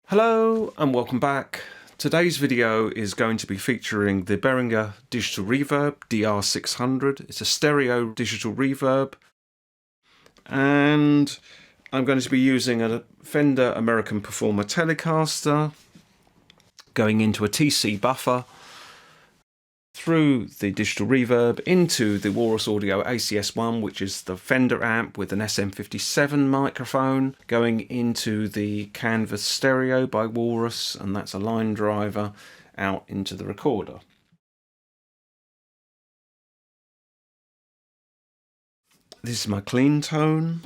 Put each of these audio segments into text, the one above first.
Hello and welcome back. Today's video is going to be featuring the Behringer Digital Reverb DR600. It's a stereo digital reverb, and I'm going to be using a Fender American Performer Telecaster, going into a TC buffer, through the digital reverb into the Walrus Audio ACS1, which is the Fender amp with an SM57 microphone, going into the Canvas stereo by Walrus, and that's a line driver out into the recorder. This is my clean tone.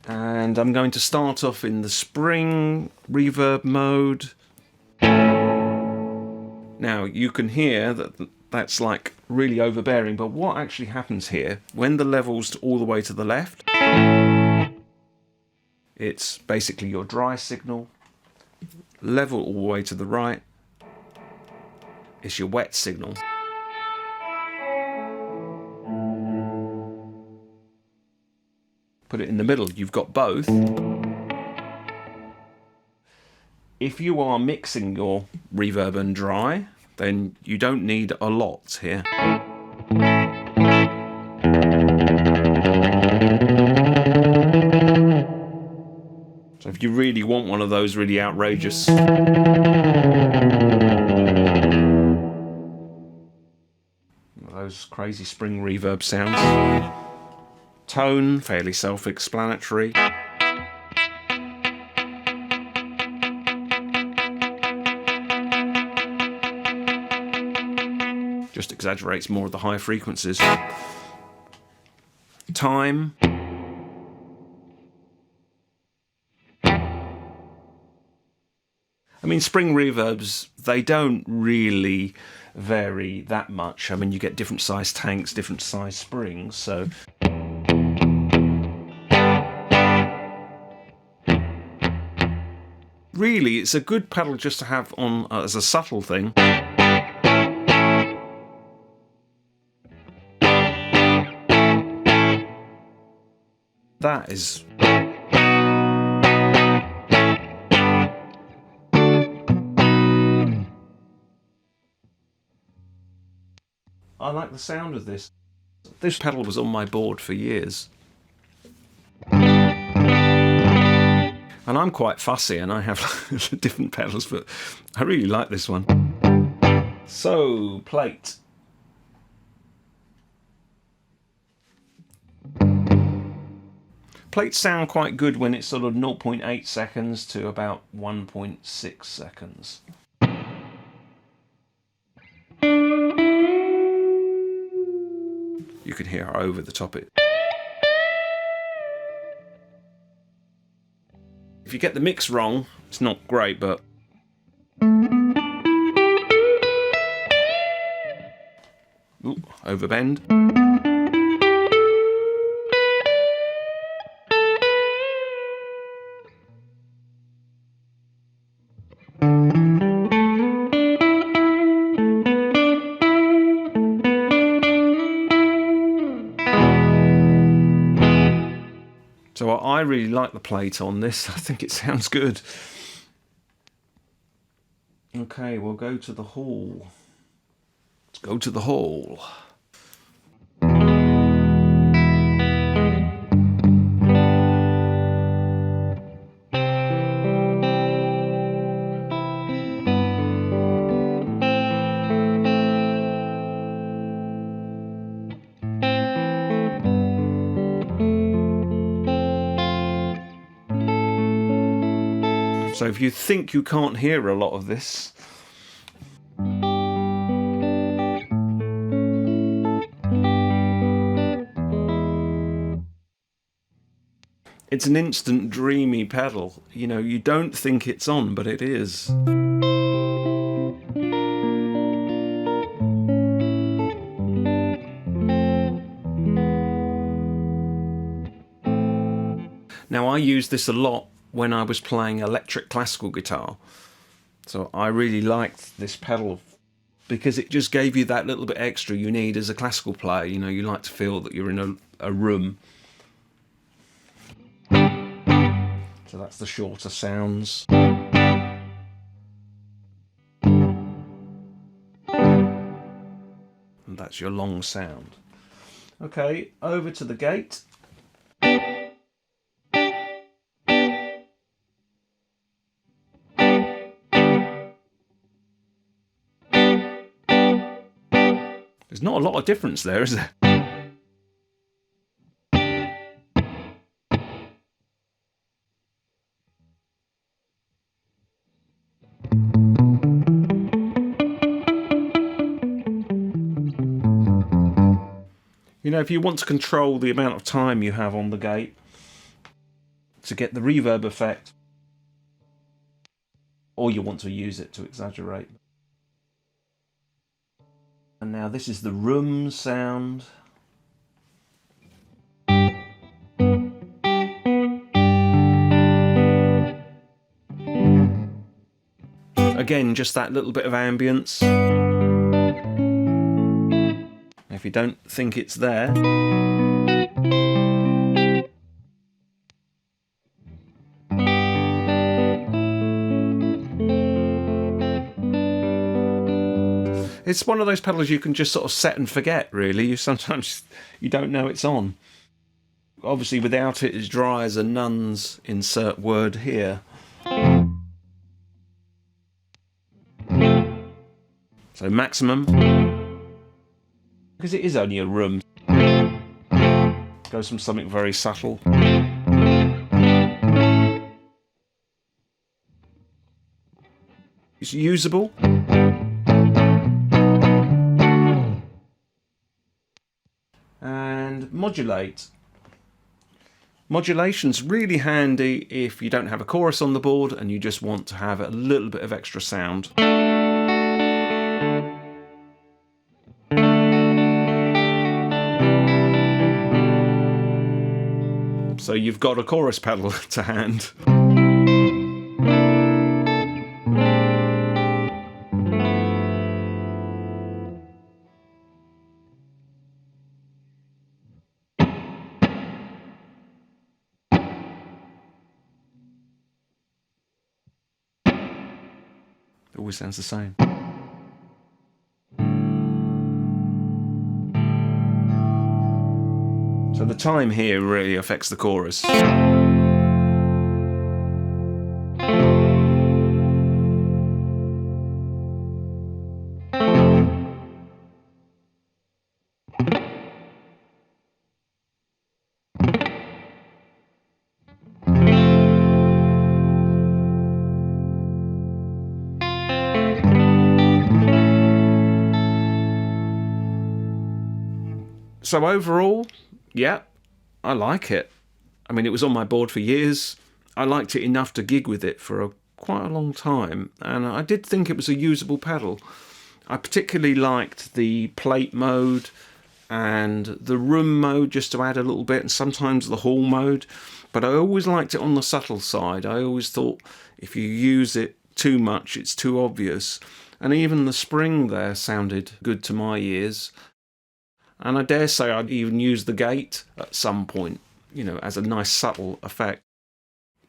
And I'm going to start off in the spring reverb mode. Now you can hear that that's like really overbearing, but what actually happens here, when the level's all the way to the left, it's basically your dry signal. Level all the way to the right, it's your wet signal. Put it in the middle, you've got both. If you are mixing your reverb and dry, then you don't need a lot here. So if you really want one of those really outrageous, those crazy spring reverb sounds. Tone, fairly self-explanatory. Just exaggerates more of the high frequencies. Time. I mean, spring reverbs, they don't really vary that much. I mean, you get different size tanks, different size springs, so really, it's a good pedal just to have on as a subtle thing. That is... I like the sound of this. This pedal was on my board for years. And I'm quite fussy and I have different pedals, but I really like this one. So, plate. Plates sound quite good when it's sort of 0.8 seconds to about 1.6 seconds. You can hear over the top it. If you get the mix wrong, it's not great, but... Ooh, overbend. So I really like the plate on this. I think it sounds good. Okay, we'll go to the hall. Let's go to the hall. So if you think you can't hear a lot of this, it's an instant dreamy pedal. You know, you don't think it's on, but it is. Now I use this a lot when I was playing electric classical guitar. So I really liked this pedal because it just gave you that little bit extra you need as a classical player. You know, you like to feel that you're in a room. So that's the shorter sounds. And that's your long sound. Okay, over to the gate. There's not a lot of difference there, is there? You know, if you want to control the amount of time you have on the gate to get the reverb effect, or you want to use it to exaggerate. And now this is the room sound. Again, just that little bit of ambience. If you don't think it's there, it's one of those pedals you can just sort of set and forget, really. Sometimes you don't know it's on. Obviously, without it, it's dry as a nun's insert word here. So maximum, because it is only a room, goes from something very subtle. It's usable. And modulate. Modulation's really handy if you don't have a chorus on the board and you just want to have a little bit of extra sound. So you've got a chorus pedal to hand. It always sounds the same. So the time here really affects the chorus. So overall, yeah, I like it. I mean, it was on my board for years. I liked it enough to gig with it for quite a long time, and I did think it was a usable pedal. I particularly liked the plate mode and the room mode, just to add a little bit, and sometimes the hall mode, but I always liked it on the subtle side. I always thought if you use it too much, it's too obvious, and even the spring there sounded good to my ears. And I dare say I'd even use the gate at some point, you know, as a nice subtle effect.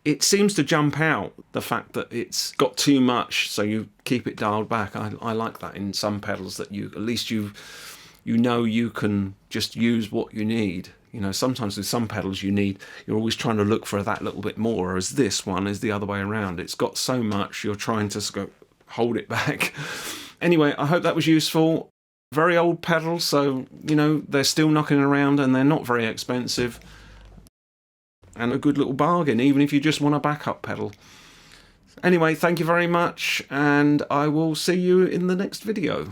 It seems to jump out, the fact that it's got too much, so you keep it dialed back. I like that in some pedals, that you at least you know you can just use what you need. You know, sometimes with some pedals you're always trying to look for that little bit more, whereas this one is the other way around. It's got so much, you're trying to hold it back. Anyway, I hope that was useful. Very old pedals, so, you know, they're still knocking around and they're not very expensive. And a good little bargain, even if you just want a backup pedal. Anyway, thank you very much, and I will see you in the next video.